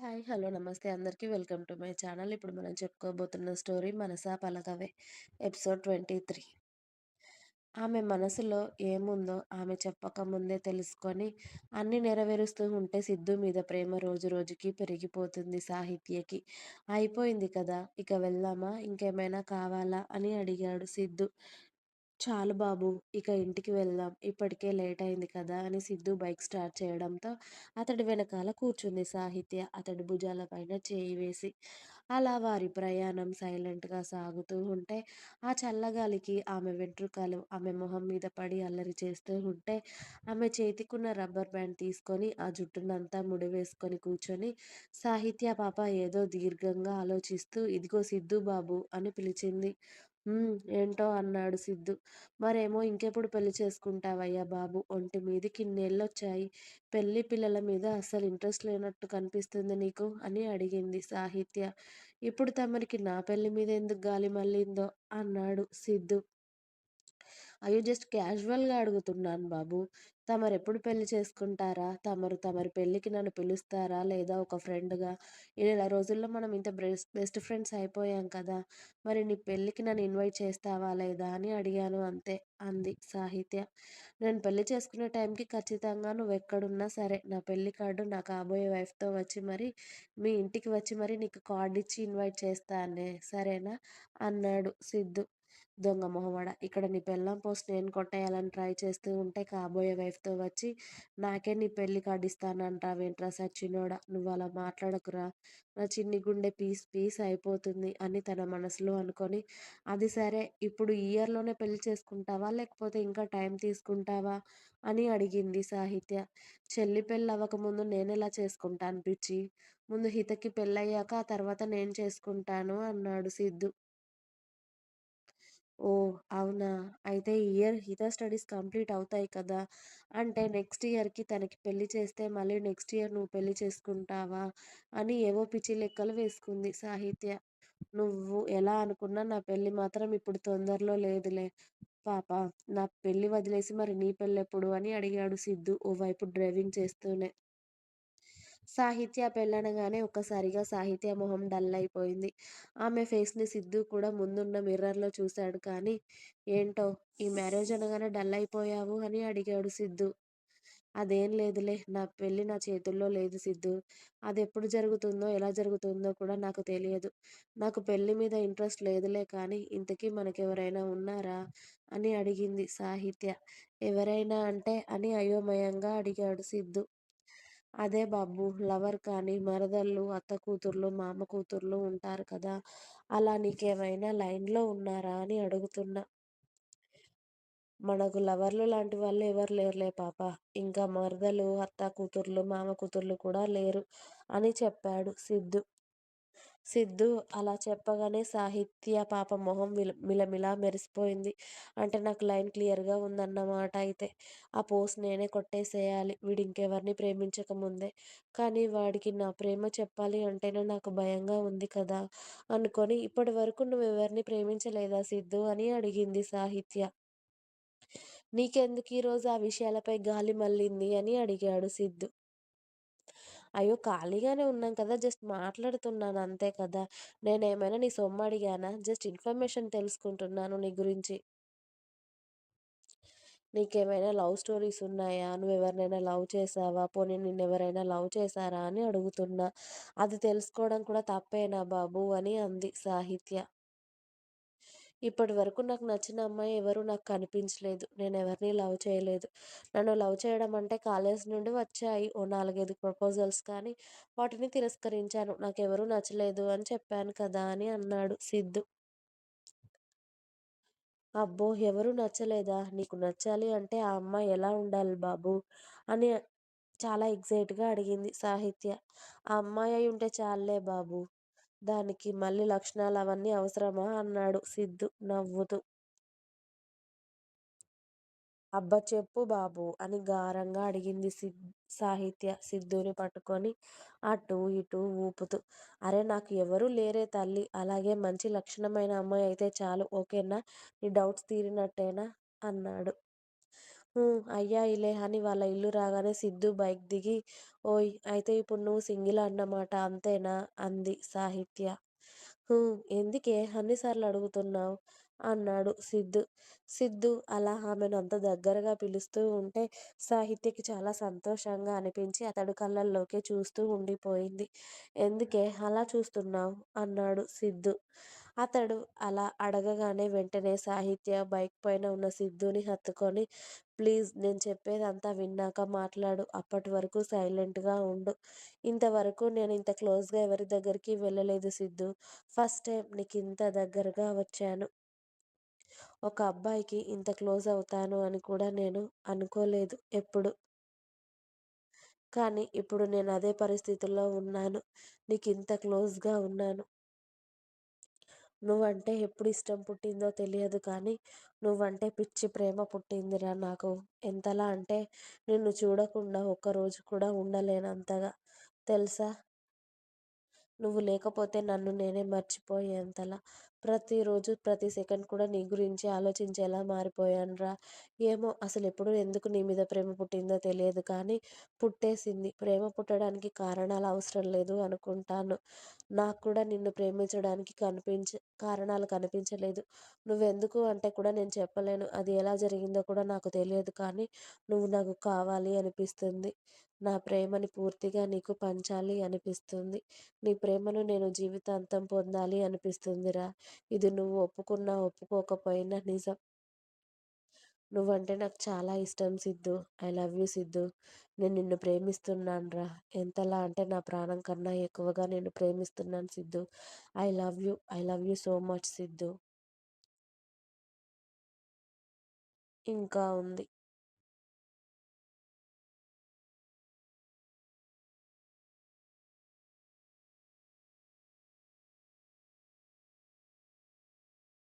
Hi. Hello. నమస్తే అందరికీ. Welcome to my channel. ఇప్పుడు మనం చెప్పుకోబోతున్న స్టోరీ 'మనసా పలకవే' ఎపిసోడ్ 23. ఆమె మనసులో ఏముందో ఆమె చెప్పక ముందే తెలుసుకొని అన్నీ నెరవేరుస్తూ ఉంటే సిద్ధు మీద ప్రేమ రోజు రోజుకి పెరిగిపోతుంది సాహిత్యకి. అయిపోయింది కదా, ఇక వెళ్దామా, ఇంకేమైనా కావాలా అని అడిగాడు సిద్ధు. చాలు బాబు, ఇక ఇంటికి వెళ్దాం. ఇప్పటికే లేట్ అయింది కదా అని సిద్ధు బైక్ స్టార్ట్ చేయడంతో అతడి వెనకాల కూర్చుంది సాహిత్య, అతడి భుజాల పైన చేయి వేసి. అలా వారి ప్రయాణం సైలెంట్గా సాగుతూ ఉంటే ఆ చల్లగాలికి ఆమె వెంట్రుకలు ఆమె మొహం మీద పడి అల్లరి చేస్తూ ఉంటే ఆమె చేతికున్న రబ్బర్ బ్యాండ్ తీసుకొని ఆ జుట్టునంతా ముడివేసుకొని కూర్చొని సాహిత్య పాప ఏదో దీర్ఘంగా ఆలోచిస్తూ ఇదిగో సిద్ధు బాబు అని పిలిచింది. ఏంటో అన్నాడు సిద్ధు. మరేమో ఇంకెప్పుడు పెళ్లి చేసుకుంటావయ్యా బాబు, ఒంటి మీదకి ఇన్నేళ్ళొచ్చాయి. పెళ్లి పిల్లల మీద అస్సలు ఇంట్రెస్ట్ లేనట్టు కనిపిస్తుంది నీకు అని అడిగింది సాహిత్య. ఇప్పుడు తమరికి నా పెళ్లి మీద ఎందుకు గాలి మళ్ళిందో అన్నాడు సిద్ధు. అయ్యో, జస్ట్ క్యాజువల్‌గా అడుగుతున్నాను బాబు. తమరెప్పుడు పెళ్లి చేసుకుంటారా? తమరి పెళ్ళికి నన్ను పిలుస్తారా? లేదా ఒక ఫ్రెండ్‌గా? ఇలా రోజుల్లో మనం ఇంత బెస్ట్ ఫ్రెండ్స్ అయిపోయాం కదా! మరి నీ పెళ్ళికి నన్ను ఇన్వైట్ చేస్తావా లేదా అని అడిగాను అంతే అంది సాహిత్య. నేను పెళ్లి చేసుకునే టైంకి ఖచ్చితంగా నువ్వెక్కడున్నా సరే నా పెళ్లి కార్డు నా కాబోయే వైఫ్‌తో వచ్చి మరి మీ ఇంటికి వచ్చి మరి నీకు కార్డిచ్చి ఇన్వైట్ చేస్తానులే, సరేనా? అన్నాడు సిద్ధు. దొంగ మొహమోడా! ఇక్కడ నీ పెళ్ళాం పోస్ట్ నేను కొట్టేయాలని ట్రై చేస్తూ ఉంటే కాబోయే వైఫ్‌తో వచ్చి నాకే నీ పెళ్లి కార్డ్ ఇస్తానంటావేంట్రా సచ్చినోడా! నువ్వలా మాట్లాడకురా! నా చిన్ని గుండె పీస్ పీస్ అయిపోతుంది అని తన మనసులో అనుకొని, అది సరే, ఇప్పుడు ఈ ఇయర్‌లోనే పెళ్లి చేసుకుంటావా? లేకపోతే ఇంకా టైం తీసుకుంటావా? అని అడిగింది సాహిత్య. చెల్లి పెళ్లవ్వకముందు నేనెలా చేసుకుంటాను పిచ్చి. ముందు హితకి పెళ్లయ్యాక ఆ తర్వాత నేను చేసుకుంటాను అన్నాడు సిద్ధు. ఓహ్! అవునా! అయితే ఈ ఇయర్ హిత స్టడీస్ కంప్లీట్ అవుతాయి కదా! అంటే నెక్స్ట్ ఇయర్‌కి తనకి పెళ్లి చేస్తే మళ్ళీ నెక్స్ట్ ఇయర్ నువ్వు పెళ్లి చేసుకుంటావా? అని ఏవో పిచ్చి లెక్కలు వేసుకుంది సాహిత్య. నువ్వు ఎలా అనుకున్నా నా పెళ్లి మాత్రం ఇప్పుడు తొందరలో లేదులే పాప. నా పెళ్లి వదిలేసి మరి నీ పెళ్లెప్పుడు అని అడిగాడు సిద్ధు ఓవైపు డ్రైవింగ్ చేస్తూనే. సాహిత్య పెళ్ళనగానే ఒక్కసారిగా సాహిత్య మొహం డల్ అయిపోయింది. ఆమె ఫేస్‌ని సిద్ధు కూడా ముందున్న మిర్రర్‌లో చూశాడు కానీ, ఏంటో ఈ మ్యారేజ్ అనగానే డల్ అయిపోయావు అని అడిగాడు సిద్ధు. అదేం లేదులే, నా పెళ్లి నా చేతుల్లో లేదు సిద్ధూ. అదెప్పుడు జరుగుతుందో, ఎలా జరుగుతుందో కూడా నాకు తెలియదు. నాకు పెళ్లి మీద ఇంట్రెస్ట్ లేదులే కానీ, ఇంతకీ మనకెవరైనా ఉన్నారా? అని అడిగింది సాహిత్య. ఎవరైనా అంటే అని అయోమయంగా అడిగాడు సిద్ధు. అదే బాబు, లవర్ కానీ, మరదళ్ళు, అత్త కూతుర్లు, మామ కూతుర్లు ఉంటారు కదా! అలా నీకేమైనా లైన్‌లో ఉన్నారా అని అడుగుతున్నా. మనకు లవర్లు లాంటి వాళ్ళు ఎవరు లేరులే పాప. ఇంకా మరదలు, అత్త కూతుర్లు, మామ కూతుర్లు కూడా లేరు అని చెప్పాడు సిద్ధు. సిద్ధు అలా చెప్పగానే సాహిత్య పాప మొహం మిలమిలా మెరిసిపోయింది. అంటే నాకు లైన్ క్లియర్‌గా ఉందన్నమాట అయితే. ఆ పోస్ట్ నేనే కొట్టేసేయాలి వీడింకెవరిని ప్రేమించక ముందే. కానీ వాడికి నా ప్రేమ చెప్పాలి అంటేనే నాకు భయంగా ఉంది కదా! అనుకోని ఇప్పటి వరకు నువ్వెవరిని ప్రేమించలేదా సిద్ధు అని అడిగింది సాహిత్య. నీకెందుకు ఈరోజు ఆ విషయాలపై గాలి మళ్ళింది అని అడిగాడు సిద్ధు. అయ్యో, ఖాళీగానే ఉన్నాం కదా! జస్ట్ మాట్లాడుతున్నాను అంతే కదా! నేనేమైనా నీ సొమ్ము అడిగానా? జస్ట్ ఇన్ఫర్మేషన్ తెలుసుకుంటున్నాను నీ గురించి. నీకేమైనా లవ్ స్టోరీస్ ఉన్నాయా? నువ్వెవరినైనా లవ్ చేశావా? పోనీ నిన్నెవరైనా లవ్ చేశారా? అని అడుగుతున్నా. అది తెలుసుకోవడం కూడా తప్పేనా బాబు అని అంది సాహిత్య. ఇప్పటివరకు నాకు నచ్చిన అమ్మాయి ఎవరు నాకు కనిపించలేదు. నేనెవరిని లవ్ చేయలేదు. నన్ను లవ్ చేయడం అంటే కాలేజీ నుండి వచ్చాయి ఓ 4, 5 ప్రపోజల్స్ కానీ వాటిని తిరస్కరించాను. నాకెవరూ నచ్చలేదు అని చెప్పాను కదా! అని అన్నాడు సిద్ధు. అబ్బో! ఎవరు నచ్చలేదా? నీకు నచ్చాలి అంటే ఆ అమ్మాయి ఎలా ఉండాలి బాబు? అని చాలా ఎక్సైట్‌గా అడిగింది సాహిత్య. ఆ అమ్మాయి అయ్యుంటే చాలులే బాబు. దానికి మళ్ళీ లక్షణాలవన్నీ అవసరమా? అన్నాడు సిద్ధు నవ్వుతూ. అబ్బా, చెప్పు బాబు అని గారంగా అడిగింది సాహిత్య సిద్ధుని పట్టుకొని అటూ ఇటూ ఊపుతూ. అరె, నాకు ఎవరూ లేరే తల్లి. అలాగే మంచి లక్షణమైన అమ్మాయి అయితే చాలు, ఓకేనా? నీ డౌట్స్ తీరినట్టేనా? అన్నాడు. అయ్యాయిలే అని వాళ్ళ ఇల్లు రాగానే సిద్ధు బైక్ దిగి, ఓయ్! అయితే ఇప్పుడు నువ్వు సింగిల్ అన్నమాట అంతేనా? అంది సాహిత్య. ఎందుకే అన్ని సార్లు అడుగుతున్నావు? అన్నాడు సిద్ధు. సిద్ధు అలా ఆమెను అంత దగ్గరగా పిలుస్తూ ఉంటే సాహిత్యకి చాలా సంతోషంగా అనిపించి అతడి కళ్ళల్లోకే చూస్తూ ఉండిపోయింది. ఎందుకే అలా చూస్తున్నావు? అన్నాడు సిద్ధు. అతడు అలా అడగగానే వెంటనే సాహిత్య బైక్ పైన ఉన్న సిద్ధుని హత్తుకొని, ప్లీజ్ నేను చెప్పేదంతా విన్నాక మాట్లాడు. అప్పటి వరకు సైలెంట్‌గా ఉండు. ఇంతవరకు నేను ఇంత క్లోజ్‌గా ఎవరి దగ్గరికి వెళ్ళలేదు సిద్ధూ. ఫస్ట్ టైం నీకింత దగ్గరగా వచ్చాను. ఒక అబ్బాయికి ఇంత క్లోజ్ అవుతాను అని కూడా నేను అనుకోలేదు ఎప్పుడు. కానీ ఇప్పుడు నేను అదే పరిస్థితుల్లో ఉన్నాను. నీకింత క్లోజ్‌గా ఉన్నాను. నువ్వంటే ఎప్పుడు ఇష్టం పుట్టిందో తెలియదు కానీ, నువ్వంటే పిచ్చి ప్రేమ పుట్టిందిరా నాకు. ఎంతలా అంటే నిన్ను చూడకుండా ఒక్కరోజు కూడా ఉండలేనంతగా. తెలుసా? నువ్వు లేకపోతే నన్ను నేనే మర్చిపోయేంతలా. ప్రతిరోజు, ప్రతి సెకండ్ కూడా నీ గురించి ఆలోచించేలా మారిపోయానురా. ఏమో అసలెప్పుడు ఎందుకు నీ మీద ప్రేమ పుట్టిందో తెలియదు కానీ పుట్టేసింది. ప్రేమ పుట్టడానికి కారణాలు అవసరం లేదు అనుకుంటాను. నాకు కూడా నిన్ను ప్రేమించడానికి కారణాలు కనిపించలేదు. నువ్వెందుకు అంటే కూడా నేను చెప్పలేను. అది ఎలా జరిగిందో కూడా నాకు తెలియదు కానీ నువ్వు నాకు కావాలి అనిపిస్తుంది. నా ప్రేమని పూర్తిగా నీకు పంచాలి అనిపిస్తుంది. నీ ప్రేమను నేను జీవితాంతం పొందాలి అనిపిస్తుందిరా. ఇది నువ్వు ఒప్పుకున్నా, ఒప్పుకోకపోయినా నిజం. నువ్వంటే నాకు చాలా ఇష్టం Siddhu. I love you Siddhu. నేను నిన్ను ప్రేమిస్తున్నానురా. ఎంతలా అంటే నా ప్రాణం కన్నా ఎక్కువగా నిన్ను ప్రేమిస్తున్నాను Siddhu. I love you. I love you so much Siddhu. ఇంకా ఉంది.